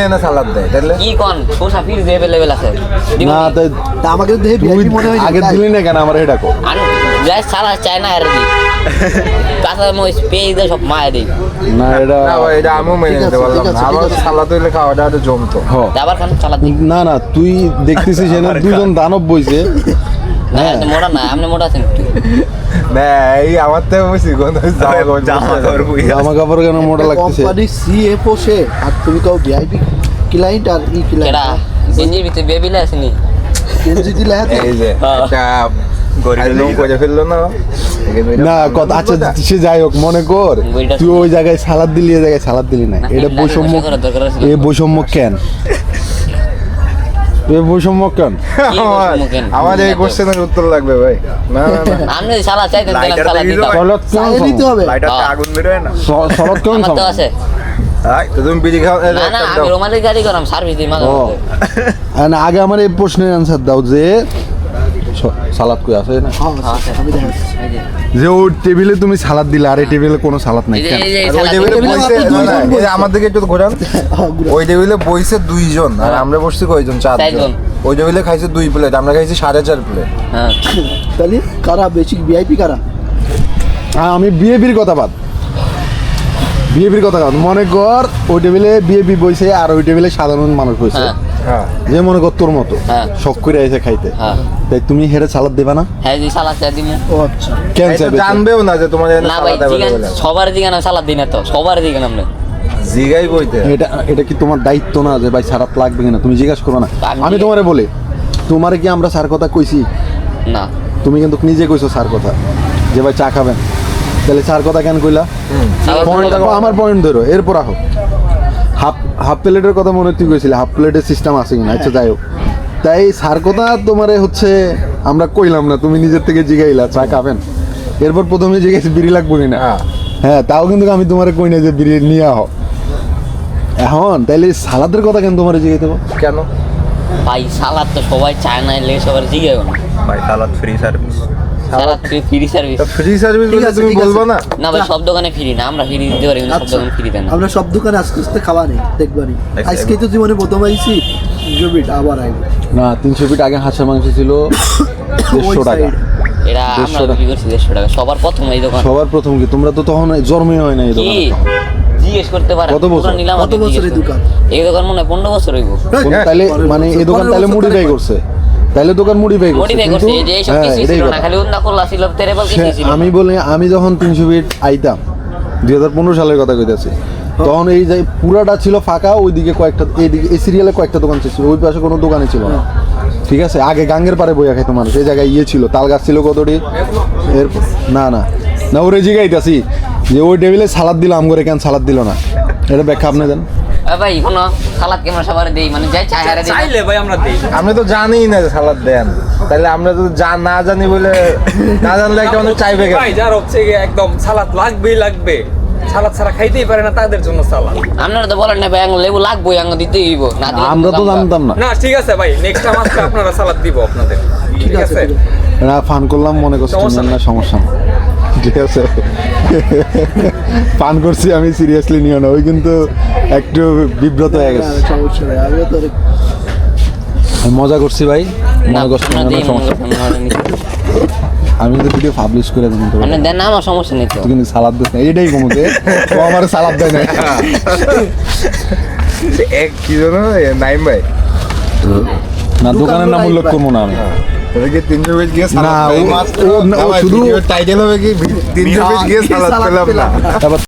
না সালাদ দেয় তাহলে কি কোন শসা ফির अवेलेबल আছে না তা আমাকে তো দেখে ভিআইপি মনে হয় আগে দিলি না কেন আমার এটা কো আর যাই সালা চাই না আর দি কাঁচা মরিচ পেঁয়াজ দিয়ে সব মায়া দিই না এটা না ভাই এটা আমিও মেনে নিতে পারলাম না আমার সালাদ হইলে খাওয়াটা একটু জমতো আবার খান সালাদ দিই না না তুই দেখতেছিস এনে দুজন দানব বইছে না মোটা না আপনি মোটা আছেন না এই আমার তো বেশি গন্ধ জামা কাপড় কেন মোটা লাগতেছে কোম্পানি সিএফও সে আর তুমি কাও ভিআইপি ক্লায়েন্ট আর ই কেডা ক্লায়েন্ট গেঞ্জির ভিতরে বেবিলা আসেনি কেজি দিলে এই যে একটা গরিব করে ফেললো না না কত আচ্ছা সে যাই হোক মনে কর তুই ওই জায়গায় সালাদ দিলি এই জায়গায় সালাদ দিলি না এটা বৈষম্য এ বৈষম্য কেন এ বৈষম্য কেন আমার এই কোশ্চেনের উত্তর লাগবে ভাই না না না আপনি সালাদ চাইতেন তাহলে সালাদ দিতাম সালাদ কেন চাই দিতে হবে লাইটারতে আগুন বের হয় না সালাদ কেন আমার তো আছে তো তুমি বিড়ি খাও না না আমি রোমান্টিক গাড়ি করাম সার্ভিস দিই মাঝে ও মধ্যে। আগে আমার এই প্রশ্নের অ্যান্সার দাও যে সালাদ কই আছে না হ্যাঁ আছে। আমি দেখাচ্ছি এই যে যে ওই টেবিলে তুমি সালাদ দিলে আর এই টেবিলে কোনো সালাদ নাই এই যে কেন এই যে আর ওই সালাদ টেবিলে দিই। বসে এই যে আমার দিকে একটু ঘোরান ওই টেবিলে বইছে দুইজন আর আমরা বসছি কয়জন চারজন চারজন। ওই টেবিলে খাইছে 2 প্লেট আমরা খাইছি 4.5 প্লেট হ্যাঁ তাহলে কারা বেশি ভিআইপি কারা আমি বিয়েপির কথা বাদ বিয়েপির কথা বাদ মনে কর ওই টেবিলে বিয়েপি বইছে আর ওই টেবিলে সাধারণ মানুষ বইছে হ্যাঁ হ্যাঁ যে মনে কর তোর মতো হ্যাঁ। শখ করে এসে খাইতে হ্যাঁ তাই তুমি হেরে সালাদ দেবা না হ্যাঁ জি সালাদ চাই দিমু ও আচ্ছা কেন এই তো চাইবে জানবেও না যে তোমার এখানে না ভাই সালাদ জিগান available আছে। সবার জিগান আমি সালাদ দিই না তো সবার জিগান আপনি জিগাই কইতে এটা এটা কি তোমার দায়িত্ব না যে ভাই সারাত লাগবে কিনা তুমি জিজ্ঞাসা করো না আমি আমি তোমারে বলি তোমারে কি আমরা স্যার কথা কইছি না তুমি কিন্তু নিজে কইছো স্যার কথা যে ভাই চা খাবেন তাহলে স্যার কথা কেন কইলা পয়েন্ট আমার পয়েন্ট ধরো এরপর আহো হাফ প্লেটের কথা মনে হয় তুই কইছিলে হাফ প্লেটের সিস্টেম আছে কিনা আচ্ছা যাই হোক তাই স্যার কথা তোমারে হচ্ছে আমরা কইলাম না তুমি নিজের থেকে জিগাইলা চা খাবেন এরপর প্রথমে জিজ্ঞেস বিড়ি লাগবে কিনা হ্যাঁ। হ্যাঁ তাও কিন্তু আমি তোমারে কই না যে বিড়ি নিয়ে আহ এখন তাইলে সালাদের কথা কেন তোমারে জিগাইতে হবে? কেন ভাই সালাদ তো সবাই চায় না এলে সবার জিগাও না ভাই সালাদ ফ্রি সার্ভিস সালাদ ফ্রি সার্ভিস ফ্রি সার্ভিস ঠিক বলে আছে, তুমি ঠিক আছে। বলবো না না ভাই সব দোকানে ফ্রি না আমরা ফ্রি দিতে পারি কিন্তু সব আচ্ছা দোকানে ফ্রি দেন না আমরা সব দোকানে আস্তে আস্তে খাওয়া নেই দেখবানি আজকে তো জীবনে প্রথম আইছি জমিট আবার আইব না 300 ফিট আগে হাঁসের মাংস ছিল ওই 150 টাকা সাইড এটা আমরা বিক্রি করছি 150 টাকা সবার প্রথম এই দোকান সবার প্রথম কি তোমরা তো তখন জন্মই হয় না এই কি দোকানে জিজ্ঞেস করতে পারেন কত বছর? পুরো নিলাম কত বছরের দোকান? এই দোকান মনে হয় 15 বছর হইব তাইলে মানে এই দোকান তাইলে মডিফাই করছে তাইলে দোকান মডিফাই করছে মোটিভাই কিন্তু করছে যে এইসব হ্যাঁ, কিছু এটাই ছিল না কথা। খালি উন্না করলা ছিল তেরেবল কিছু ছিল আমি বলি আমি যখন 300 ফিট আইতাম 2015 সালের কথা কইতাছি তখন এই যে পুরাটা ছিল ফাঁকা ওইদিকে কয়েকটা এইদিকে এই সিরিয়ালে কয়েকটা দোকান ছিল ওই পাশে কোনো দোকানই ছিল না ঠিক আছে আগে গাঙ্গের পারে বইয়া খাইতো মানুষ এই জায়গায় ইয়ে ছিল তাল গাছ ছিল কতটি এর না না না ওরে জিগাইতাছি যে ওই টেবিলে সালাদ দিল আমগরে কেন সালাদ দিল না এটা ব্যাখ্যা আপনি দেন ভাই কোনো সালাদ কেমন সবার দেই মানে যাই চাই হারে দেই চাইলে ভাই আমরা দিই আমরা তো জানি না যে সালাদ দেন তাহলে আমরা তো না জানি বলে না জানলে একটা অনেক চাইবে কেন ভাই যার হচ্ছে গিয়ে একদম সালাদ লাগবেই লাগবে সালাদ ছাড়া খাইতেই পারে না তাদের জন্য সালাদ আপনারা তো বলেন না ভাই আঙ্গ লেবু লাগবো আঙ্গ দিতেই হইব না দিলে আমরা তো কিন্তু জানতাম না না ঠিক আছে ভাই নেক্সট টাইম আসলে আপনারা সালাদ দিব আপনাদের ঠিক আছে না ফান করলাম মনে করছি সমস্যা না সমস্যা না ঠিক আছে পান করছি আমি সিরিয়াসলি নিও না ওই কিন্তু একটু বিব্রত হয়ে গেছে সমস্যা নেই আমিও তো আমি মজা করছি ভাই না মনে করছি না, আপনারা দেই কোনো সমস্যা আমি কিন্তু ভিডিও পাবলিশ করে দিন তো আপনি দেন না আমার সমস্যা নেই তো তুই কিন্তু সালাদ দিস না এটাই কমতে ও আমার সালাদ দেয় না এক কি জানো নাইম ভাই না দোকানের নাম উল্লেখ করবো না আমি এটা কি 300 পেজ গিয়ে না, সালাদ ও- ও- ও শুধু- টাইটেল হবে কি 300 পেজ গিয়ে সালাদ পেলাম না তারপর